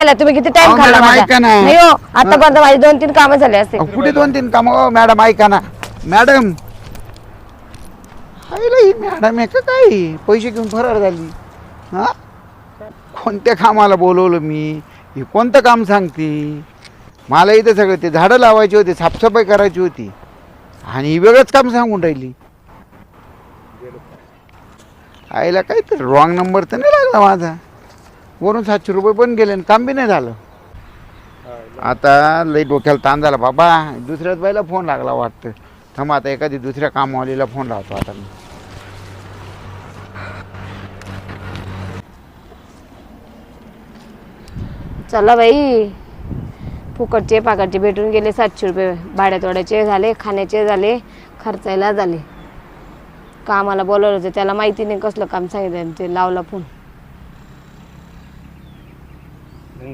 यायला तुम्ही किती टाइम अहो, खाल्ला मॅडम, माझा? ऐका ना. नाही हो आतापर्यंत माझी 2-3 कामं झाले असते. कुठे 2-3 काम मॅडम ऐका ना मॅडम. हायला ही मॅडम आहे का काय पैसे घेऊन फरार झाली. हा कोणत्या कामाला बोलवलं मी? हे कोणतं काम सांगते मला? इथं सगळं ते झाडं लावायची होती, साफसफाई करायची होती आणि ही वेगळंच काम सांगून राहिली. आईला काय तर रॉंग नंबर तर नाही लागला माझा. वरून 700 रुपये पण गेले आणि काम बी नाही झालं. आता लई डोक्याला ताण झाला बाबा. दुसऱ्याच बाईला फोन लागला वाटतं. थांब आता एखादी दुसऱ्या कामवालीला फोन लावतो आता मी. चला बाई फुकटचे पाकटचे भेटून गेले 700 रुपये. भाड्यातोड्याचे झाले, खाण्याचे झाले, खर्चायला झाले. कामाला बोलवलं होतं त्याला माहिती नाही कसलं काम सांगितलं ते लावला फोन.